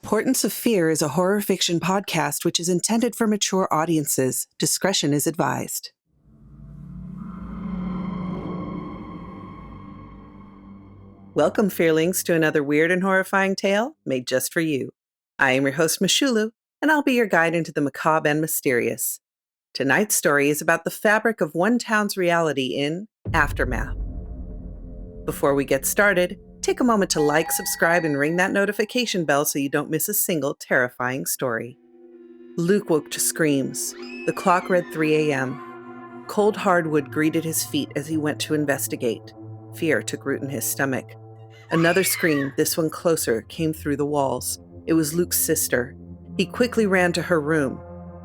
Portents of Fear is a horror fiction podcast which is intended for mature audiences. Discretion is advised. Welcome, Fearlings, to another weird and horrifying tale made just for you. I am your host, Michulhu, and I'll be your guide into the macabre and mysterious. Tonight's story is about the fabric of one town's reality in Aftermath. Before we get started, take a moment to like, subscribe, and ring that notification bell so you don't miss a single terrifying story. Luke woke to screams. The clock read 3 a.m. Cold hardwood greeted his feet as he went to investigate. Fear took root in his stomach. Another scream, this one closer, came through the walls. It was Luke's sister. He quickly ran to her room.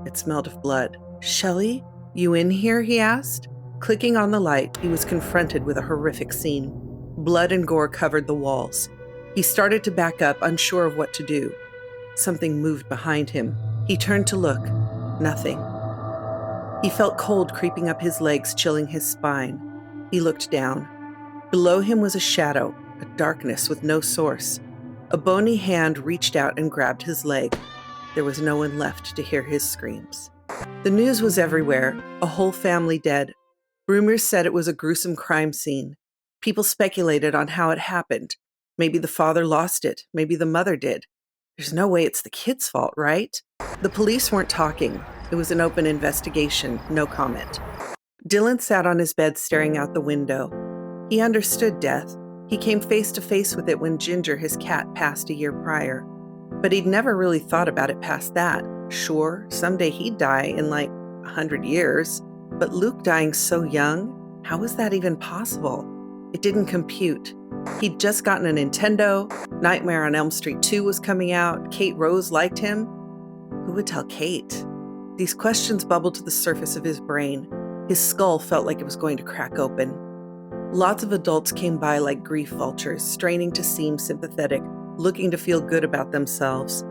It smelled of blood. "Shelley, you in here?" he asked. Clicking on the light, he was confronted with a horrific scene. Blood and gore covered the walls. He started to back up, unsure of what to do. Something moved behind him. He turned to look. Nothing. He felt cold creeping up his legs, chilling his spine. He looked down. Below him was a shadow, a darkness with no source. A bony hand reached out and grabbed his leg. There was no one left to hear his screams. The news was everywhere. A whole family dead. Rumors said it was a gruesome crime scene. People speculated on how it happened. Maybe the father lost it. Maybe the mother did. There's no way it's the kid's fault, right? The police weren't talking. It was an open investigation. No comment. Dylan sat on his bed staring out the window. He understood death. He came face to face with it when Ginger, his cat, passed a year prior. But he'd never really thought about it past that. Sure, someday he'd die in like 100 years. But Luke dying so young? How was that even possible? It didn't compute. He'd just gotten a Nintendo. Nightmare on Elm Street 2 was coming out. Kate Rose liked him. Who would tell Kate? These questions bubbled to the surface of his brain. His skull felt like it was going to crack open. Lots of adults came by like grief vultures, straining to seem sympathetic, looking to feel good about themselves.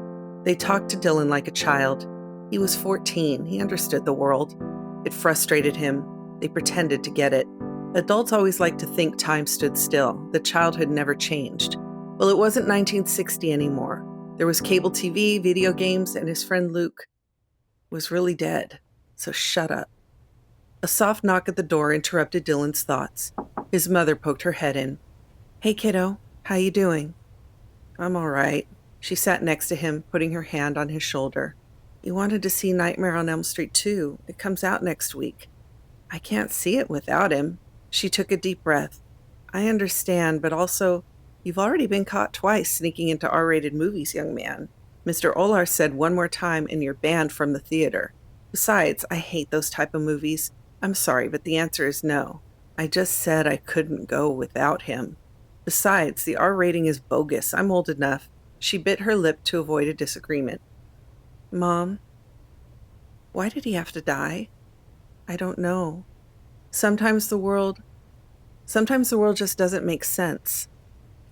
They talked to Dylan like a child. He was 14. He understood the world. It frustrated him. They pretended to get it. Adults always liked to think time stood still, that childhood never changed. Well, it wasn't 1960 anymore. There was cable TV, video games, and his friend Luke was really dead. So shut up. A soft knock at the door interrupted Dylan's thoughts. His mother poked her head in. "Hey, kiddo, how you doing?" "I'm all right." She sat next to him, putting her hand on his shoulder. "You wanted to see Nightmare on Elm Street 2. It comes out next week." "I can't see it without him." She took a deep breath. "I understand, but also, you've already been caught twice sneaking into R-rated movies, young man. Mr. Olar said one more time and you're banned from the theater. Besides, I hate those type of movies. I'm sorry, but the answer is no. I just said I couldn't go without him. Besides, the R rating is bogus. I'm old enough." She bit her lip to avoid a disagreement. "Mom, why did he have to die? I don't know. Sometimes the world just doesn't make sense.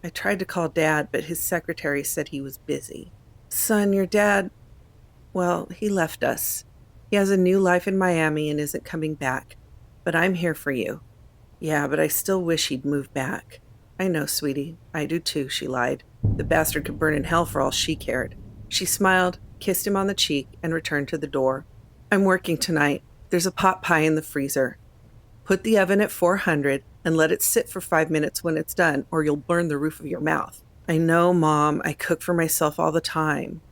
I tried to call Dad, but his secretary said he was busy." "Son, your dad, well, he left us. He has a new life in Miami and isn't coming back. But I'm here for you." "Yeah, but I still wish he'd move back." "I know, sweetie. I do too," she lied. The bastard could burn in hell for all she cared. She smiled, kissed him on the cheek, and returned to the door. "I'm working tonight. There's a pot pie in the freezer. Put the oven at 400 and let it sit for 5 minutes when it's done, or you'll burn the roof of your mouth." "I know, Mom. I cook for myself all the time."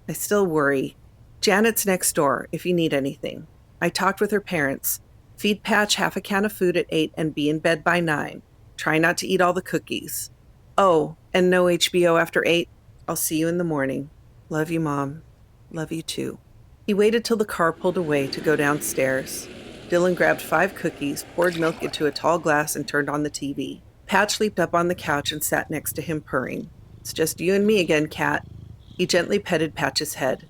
"I still worry. Janet's next door if you need anything. I talked with her parents. Feed Patch half a can of food at 8 and be in bed by 9. Try not to eat all the cookies. Oh, and no HBO after 8. I'll see you in the morning. Love you, Mom. Love you too." He waited till the car pulled away to go downstairs. Dylan grabbed 5 cookies, poured milk into a tall glass, and turned on the TV. Patch leaped up on the couch and sat next to him, purring. "It's just you and me again, Cat." He gently petted Patch's head.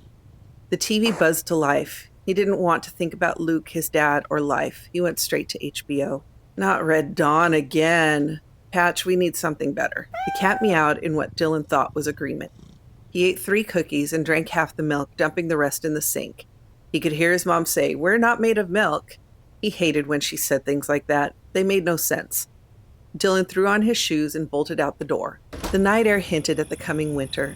The TV buzzed to life. He didn't want to think about Luke, his dad, or life. He went straight to HBO. "Not Red Dawn again. Patch, we need something better." The cat meowed in what Dylan thought was agreement. He ate 3 cookies and drank half the milk, dumping the rest in the sink. He could hear his mom say, "We're not made of milk." He hated when she said things like that. They made no sense. Dylan threw on his shoes and bolted out the door. The night air hinted at the coming winter.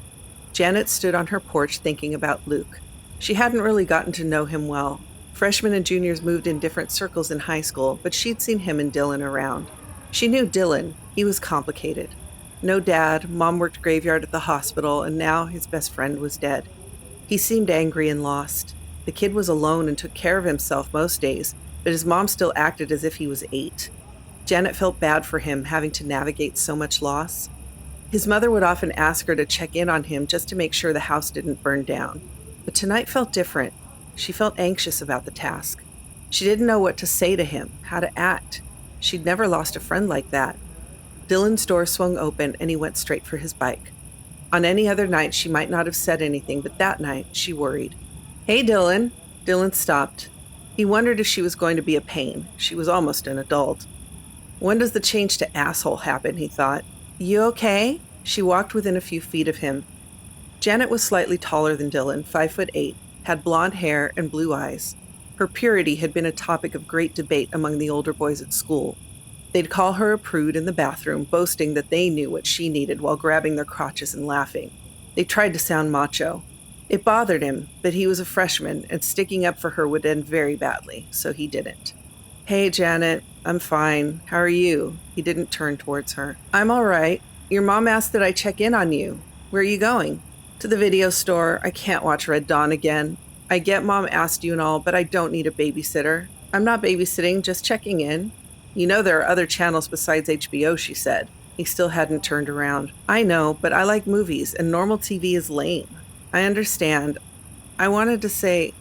Janet stood on her porch thinking about Luke. She hadn't really gotten to know him well. Freshmen and juniors moved in different circles in high school, but she'd seen him and Dylan around. She knew Dylan. He was complicated. No dad, mom worked graveyard at the hospital, and now his best friend was dead. He seemed angry and lost. The kid was alone and took care of himself most days, but his mom still acted as if he was 8. Janet felt bad for him having to navigate so much loss. His mother would often ask her to check in on him just to make sure the house didn't burn down. But tonight felt different. She felt anxious about the task. She didn't know what to say to him, how to act. She'd never lost a friend like that. Dylan's door swung open and he went straight for his bike. On any other night, she might not have said anything, but that night, she worried. "Hey, Dylan." Dylan stopped. He wondered if she was going to be a pain. She was almost an adult. When does the change to asshole happen, he thought. "You okay?" She walked within a few feet of him. Janet was slightly taller than Dylan, 5'8", had blonde hair and blue eyes. Her purity had been a topic of great debate among the older boys at school. They'd call her a prude in the bathroom, boasting that they knew what she needed while grabbing their crotches and laughing. They tried to sound macho. It bothered him, but he was a freshman, and sticking up for her would end very badly, so he didn't. "Hey, Janet, I'm fine. How are you?" He didn't turn towards her. "I'm all right. Your mom asked that I check in on you. Where are you going?" "To the video store. I can't watch Red Dawn again. I get Mom asked you and all, but I don't need a babysitter." "I'm not babysitting, just checking in." "You know there are other channels besides HBO," she said. He still hadn't turned around. "I know, but I like movies, and normal TV is lame." "I understand. I wanted to say,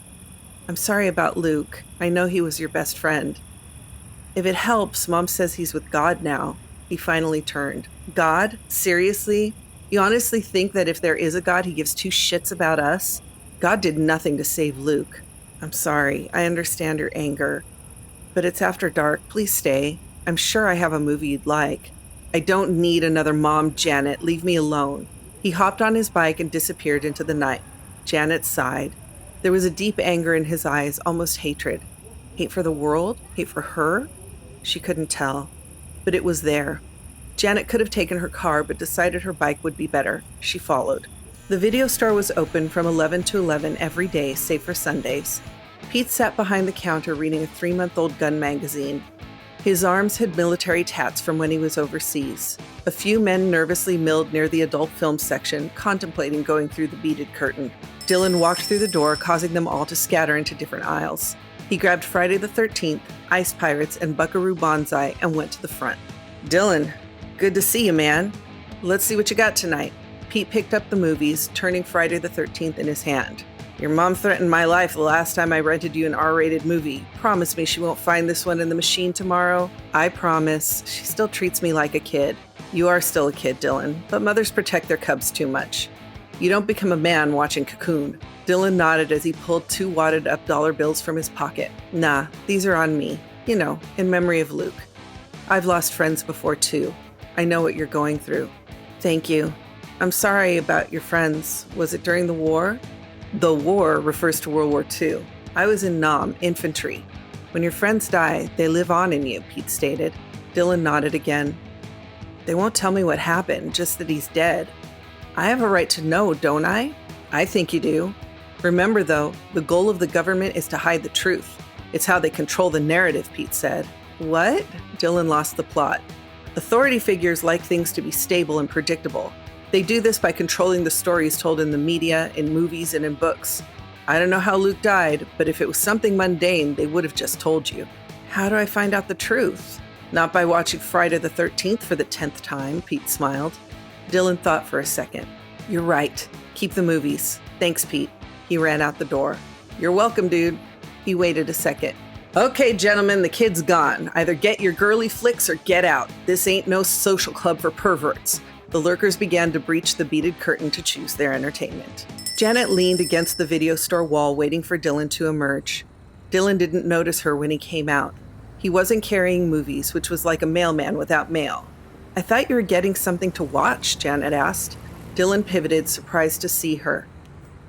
I'm sorry about Luke. I know he was your best friend." "If it helps, Mom says he's with God now." He finally turned. "God? Seriously? You honestly think that if there is a God, he gives two shits about us? God did nothing to save Luke." "I'm sorry. I understand your anger. But it's after dark. Please stay. I'm sure I have a movie you'd like." "I don't need another mom, Janet. Leave me alone." He hopped on his bike and disappeared into the night. Janet sighed. There was a deep anger in his eyes, almost hatred. Hate for the world? Hate for her? She couldn't tell. But it was there. Janet could have taken her car, but decided her bike would be better. She followed. The video store was open from 11 to 11 every day, save for Sundays. Pete sat behind the counter reading a 3-month-old gun magazine. His arms had military tats from when he was overseas. A few men nervously milled near the adult film section, contemplating going through the beaded curtain. Dylan walked through the door, causing them all to scatter into different aisles. He grabbed Friday the 13th, Ice Pirates, and Buckaroo Banzai and went to the front. "Dylan, good to see you, man. Let's see what you got tonight." Pete picked up the movies, turning Friday the 13th in his hand. "Your mom threatened my life the last time I rented you an R-rated movie. Promise me she won't find this one in the machine tomorrow." "I promise. She still treats me like a kid." "You are still a kid, Dylan, but mothers protect their cubs too much. You don't become a man watching Cocoon." Dylan nodded as he pulled 2 wadded-up dollar bills from his pocket. "Nah, these are on me. You know, in memory of Luke. I've lost friends before, too. I know what you're going through." "Thank you. I'm sorry about your friends. Was it during the war?" "The war refers to World War II. I was in Nam, infantry. When your friends die, they live on in you," Pete stated. Dylan nodded again. "They won't tell me what happened, just that he's dead. I have a right to know, don't I?" "I think you do. Remember, though, the goal of the government is to hide the truth. It's how they control the narrative," Pete said. "What?" Dylan lost the plot. "Authority figures like things to be stable and predictable. They do this by controlling the stories told in the media, in movies, and in books. I don't know how Luke died, but if it was something mundane, they would have just told you." "How do I find out the truth?" "Not by watching Friday the 13th for the 10th time," Pete smiled. Dylan thought for a second. "You're right. Keep the movies. Thanks, Pete." He ran out the door. "You're welcome, dude." He waited a second. "Okay, gentlemen, the kid's gone. Either get your girly flicks or get out. This ain't no social club for perverts." The lurkers began to breach the beaded curtain to choose their entertainment. Janet leaned against the video store wall waiting for Dylan to emerge. Dylan didn't notice her when he came out. He wasn't carrying movies, which was like a mailman without mail. "I thought you were getting something to watch," Janet asked. Dylan pivoted, surprised to see her.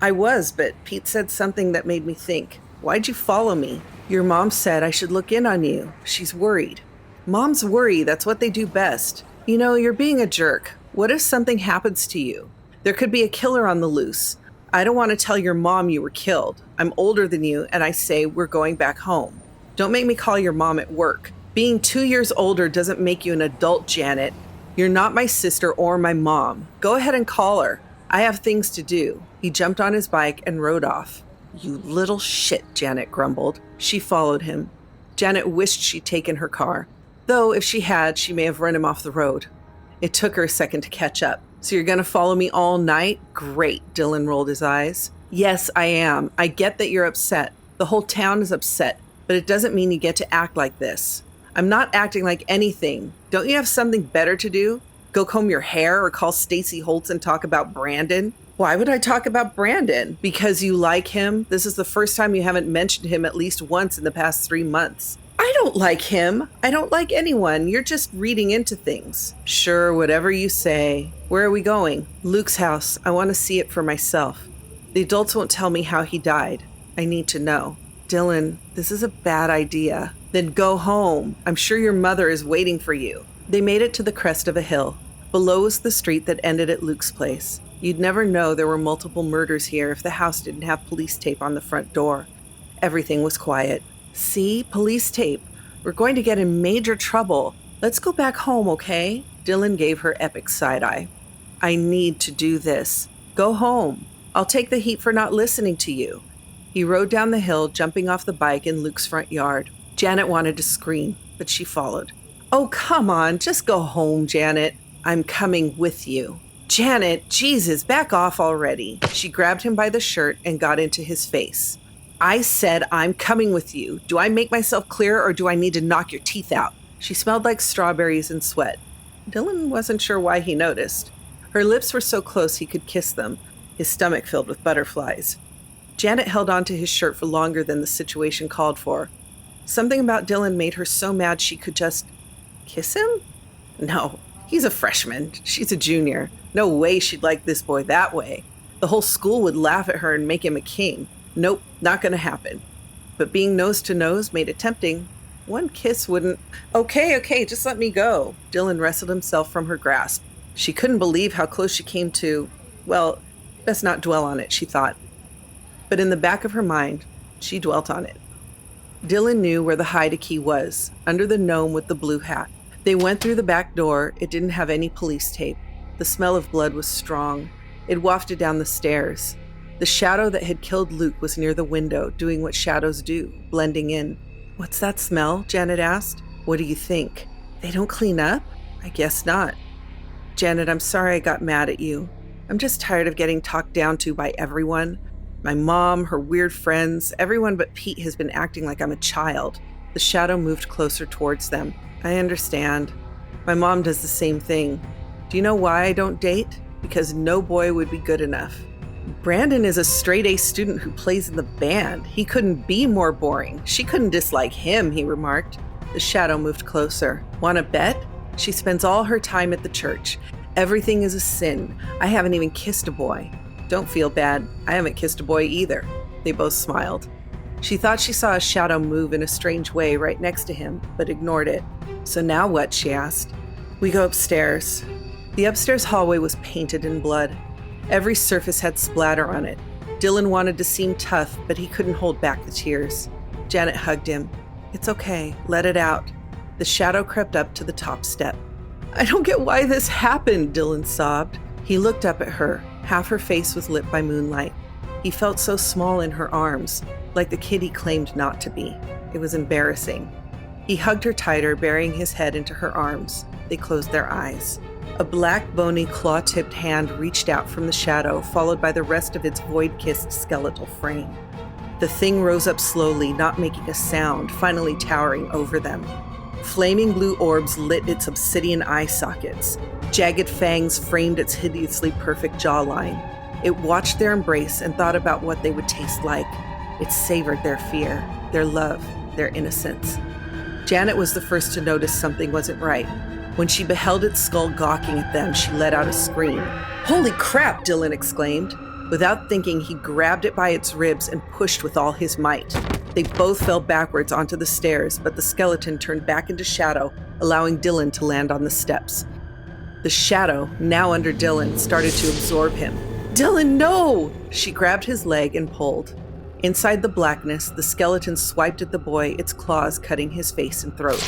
"I was, but Pete said something that made me think. Why'd you follow me?" "Your mom said I should look in on you. She's worried." "Moms worry. That's what they do best. You know, you're being a jerk. What if something happens to you?" There could be a killer on the loose. I don't want to tell your mom you were killed. I'm older than you, and I say we're going back home. Don't make me call your mom at work. Being 2 years older doesn't make you an adult, Janet. You're not my sister or my mom. Go ahead and call her. I have things to do." He jumped on his bike and rode off. "You little shit," Janet grumbled. She followed him. Janet wished she'd taken her car, though if she had, she may have run him off the road. It took her a second to catch up. "So you're going to follow me all night? Great," Dylan rolled his eyes. "Yes, I am. I get that you're upset. The whole town is upset, but it doesn't mean you get to act like this." "I'm not acting like anything. Don't you have something better to do? Go comb your hair or call Stacy Holtz and talk about Brandon?" "Why would I talk about Brandon?" "Because you like him. This is the first time you haven't mentioned him at least once in the past 3 months." "I don't like him. I don't like anyone. You're just reading into things." "Sure, whatever you say. Where are we going?" "Luke's house. I want to see it for myself. The adults won't tell me how he died. I need to know." "Dylan, this is a bad idea." "Then go home. I'm sure your mother is waiting for you." They made it to the crest of a hill. Below was the street that ended at Luke's place. You'd never know there were multiple murders here if the house didn't have police tape on the front door. Everything was quiet. "See? Police tape. We're going to get in major trouble. Let's go back home, okay?" Dylan gave her epic side-eye. "I need to do this. Go home. I'll take the heat for not listening to you." He rode down the hill, jumping off the bike in Luke's front yard. Janet wanted to scream, but she followed. "Oh, come on. Just go home, Janet." "I'm coming with you." "Janet, Jesus, back off already." She grabbed him by the shirt and got into his face. "I said I'm coming with you. Do I make myself clear or do I need to knock your teeth out?" She smelled like strawberries and sweat. Dylan wasn't sure why he noticed. Her lips were so close he could kiss them, his stomach filled with butterflies. Janet held onto his shirt for longer than the situation called for. Something about Dylan made her so mad she could just kiss him? No, he's a freshman. She's a junior. No way she'd like this boy that way. The whole school would laugh at her and make him a king. Nope, not going to happen. But being nose to nose made it tempting. One kiss wouldn't... Okay, just let me go. Dylan wrestled himself from her grasp. She couldn't believe how close she came to... Well, best not dwell on it, she thought. But in the back of her mind, she dwelt on it. Dylan knew where the hide-a-key was, under the gnome with the blue hat. They went through the back door. It didn't have any police tape. The smell of blood was strong. It wafted down the stairs. The shadow that had killed Luke was near the window, doing what shadows do, blending in. "What's that smell?" Janet asked. "What do you think? They don't clean up?" "I guess not." "Janet, I'm sorry I got mad at you. I'm just tired of getting talked down to by everyone. My mom, her weird friends, everyone but Pete has been acting like I'm a child." The shadow moved closer towards them. "I understand. My mom does the same thing. Do you know why I don't date? Because no boy would be good enough." "Brandon is a straight-A student who plays in the band. He couldn't be more boring. She couldn't dislike him," he remarked. The shadow moved closer. "Want to bet? She spends all her time at the church. Everything is a sin. I haven't even kissed a boy." "Don't feel bad. I haven't kissed a boy either." They both smiled. She thought she saw a shadow move in a strange way right next to him, but ignored it. "So now what?" she asked. "We go upstairs." The upstairs hallway was painted in blood. Every surface had splatter on it. Dylan wanted to seem tough, but he couldn't hold back the tears. Janet hugged him. "It's okay. Let it out." The shadow crept up to the top step. "I don't get why this happened," Dylan sobbed. He looked up at her. Half her face was lit by moonlight. He felt so small in her arms, like the kid he claimed not to be. It was embarrassing. He hugged her tighter, burying his head into her arms. They closed their eyes. A black, bony, claw-tipped hand reached out from the shadow, followed by the rest of its void-kissed skeletal frame. The thing rose up slowly, not making a sound, finally towering over them. Flaming blue orbs lit its obsidian eye sockets. Jagged fangs framed its hideously perfect jawline. It watched their embrace and thought about what they would taste like. It savored their fear, their love, their innocence. Janet was the first to notice something wasn't right. When she beheld its skull gawking at them, she let out a scream. "Holy crap!" Dylan exclaimed. Without thinking, he grabbed it by its ribs and pushed with all his might. They both fell backwards onto the stairs, but the skeleton turned back into shadow, allowing Dylan to land on the steps. The shadow, now under Dylan, started to absorb him. "Dylan, no!" She grabbed his leg and pulled. Inside the blackness, the skeleton swiped at the boy, its claws cutting his face and throat.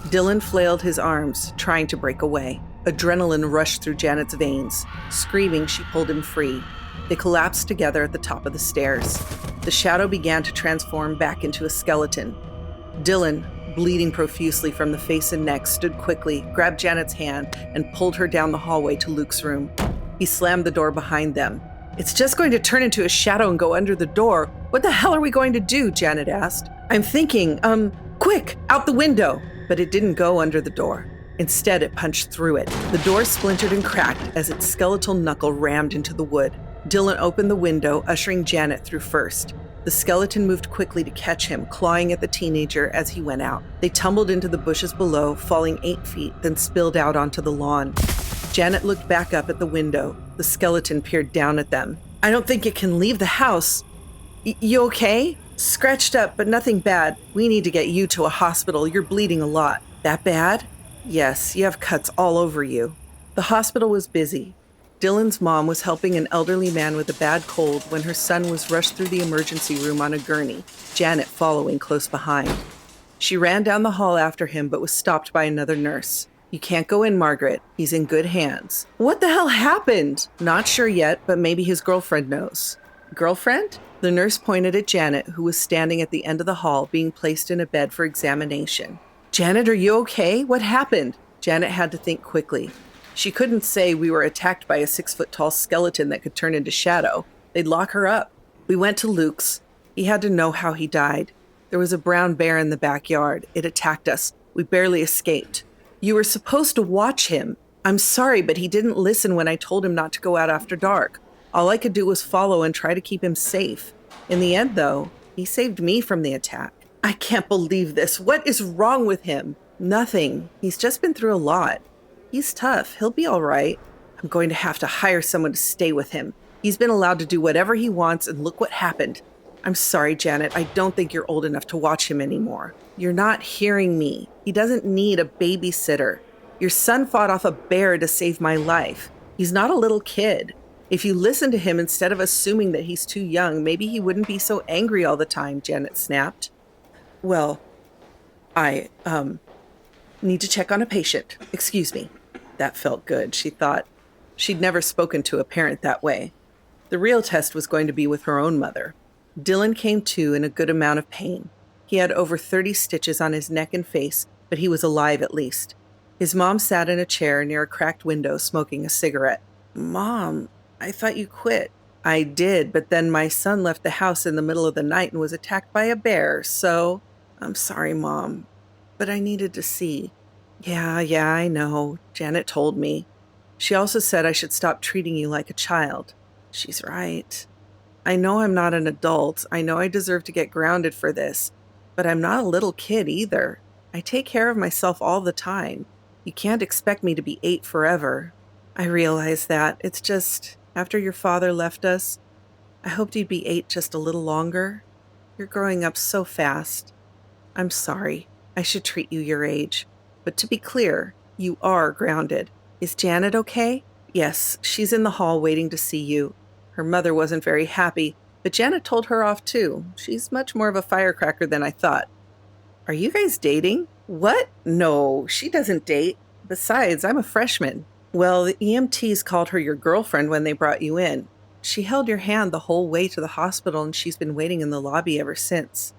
Dylan flailed his arms, trying to break away. Adrenaline rushed through Janet's veins. Screaming, she pulled him free. They collapsed together at the top of the stairs. The shadow began to transform back into a skeleton. Dylan, bleeding profusely from the face and neck, stood quickly, grabbed Janet's hand, and pulled her down the hallway to Luke's room. He slammed the door behind them. "It's just going to turn into a shadow and go under the door. What the hell are we going to do?" Janet asked. "I'm thinking, quick, out the window." But it didn't go under the door. Instead, it punched through it. The door splintered and cracked as its skeletal knuckle rammed into the wood. Dylan opened the window, ushering Janet through first. The skeleton moved quickly to catch him, clawing at the teenager as he went out. They tumbled into the bushes below, falling 8 feet, then spilled out onto the lawn. Janet looked back up at the window. The skeleton peered down at them. "I don't think it can leave the house. You okay?" "Scratched up, but nothing bad. We need to get you to a hospital. You're bleeding a lot." "That bad?" "Yes, you have cuts all over you." The hospital was busy. Dylan's mom was helping an elderly man with a bad cold when her son was rushed through the emergency room on a gurney, Janet following close behind. She ran down the hall after him but was stopped by another nurse. "You can't go in, Margaret. He's in good hands." "What the hell happened?" "Not sure yet, but maybe his girlfriend knows." "Girlfriend?" The nurse pointed at Janet, who was standing at the end of the hall being placed in a bed for examination. "Janet, are you okay? What happened?" Janet had to think quickly. She couldn't say we were attacked by a 6-foot-tall skeleton that could turn into shadow. They'd lock her up. "We went to Luke's. He had to know how he died. There was a brown bear in the backyard. It attacked us. We barely escaped." "You were supposed to watch him." "I'm sorry, but he didn't listen when I told him not to go out after dark. All I could do was follow and try to keep him safe. In the end, though, he saved me from the attack." "I can't believe this. What is wrong with him?" "Nothing. He's just been through a lot. He's tough. He'll be all right. I'm going to have to hire someone to stay with him. He's been allowed to do whatever he wants, and look what happened." "I'm sorry, Janet. I don't think you're old enough to watch him anymore." "You're not hearing me. He doesn't need a babysitter. Your son fought off a bear to save my life. He's not a little kid. If you listen to him instead of assuming that he's too young, maybe he wouldn't be so angry all the time," Janet snapped. "Well, I need to check on a patient. Excuse me." That felt good, she thought. She'd never spoken to a parent that way. The real test was going to be with her own mother. Dylan came to in a good amount of pain. He had over 30 stitches on his neck and face, but he was alive at least. His mom sat in a chair near a cracked window smoking a cigarette. "Mom, I thought you quit." "I did, but then my son left the house in the middle of the night and was attacked by a bear, so..." "I'm sorry, Mom, but I needed to see." Yeah, I know. Janet told me. She also said I should stop treating you like a child." "She's right. I know I'm not an adult. I know I deserve to get grounded for this, but I'm not a little kid either. I take care of myself all the time. You can't expect me to be 8 forever." "I realize that. It's just, after your father left us, I hoped you'd be 8 just a little longer. You're growing up so fast. I'm sorry. I should treat you your age. But to be clear, you are grounded. Is Janet okay?" "Yes, she's in the hall waiting to see you. Her mother wasn't very happy, but Janet told her off too. She's much more of a firecracker than I thought." "Are you guys dating?" "What? No, she doesn't date. Besides, I'm a freshman." "Well, the EMTs called her your girlfriend when they brought you in. She held your hand the whole way to the hospital and she's been waiting in the lobby ever since."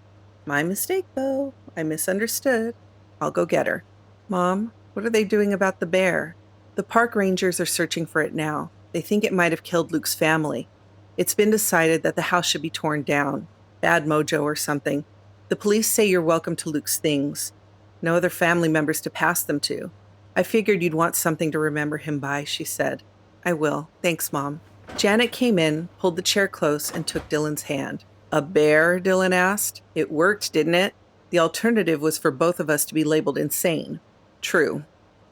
"My mistake, though. I misunderstood. I'll go get her." "Mom, what are they doing about the bear?" "The park rangers are searching for it now. They think it might have killed Luke's family. It's been decided that the house should be torn down. Bad mojo or something. The police say you're welcome to Luke's things. No other family members to pass them to. I figured you'd want something to remember him by," she said. "I will. Thanks, Mom." Janet came in, pulled the chair close, and took Dylan's hand. "A bear?" Dylan asked. "It worked, didn't it? The alternative was for both of us to be labeled insane." "True.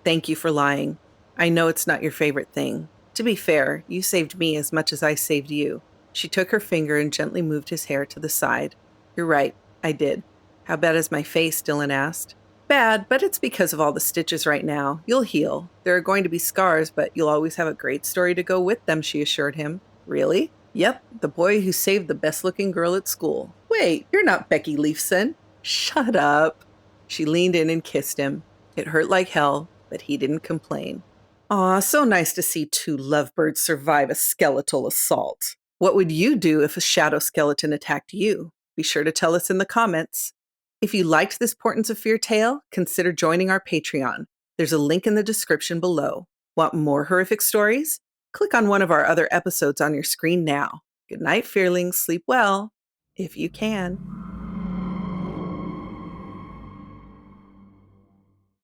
Thank you for lying. I know it's not your favorite thing. To be fair, you saved me as much as I saved you." She took her finger and gently moved his hair to the side. "You're right. I did." "How bad is my face?" Dylan asked. Bad, but it's because of all the stitches right now. You'll heal. There are going to be scars, but you'll always have a great story to go with them, she assured him. Really? Yep, the boy who saved the best-looking girl at school. Wait, you're not Becky Leifson. Shut up. She leaned in and kissed him. It hurt like hell, but he didn't complain. Aw, so nice to see two lovebirds survive a skeletal assault. What would you do if a shadow skeleton attacked you? Be sure to tell us in the comments. If you liked this Portents of Fear tale, consider joining our Patreon. There's a link in the description below. Want more horrific stories? Click on one of our other episodes on your screen now. Good night, Fearlings. Sleep well, if you can.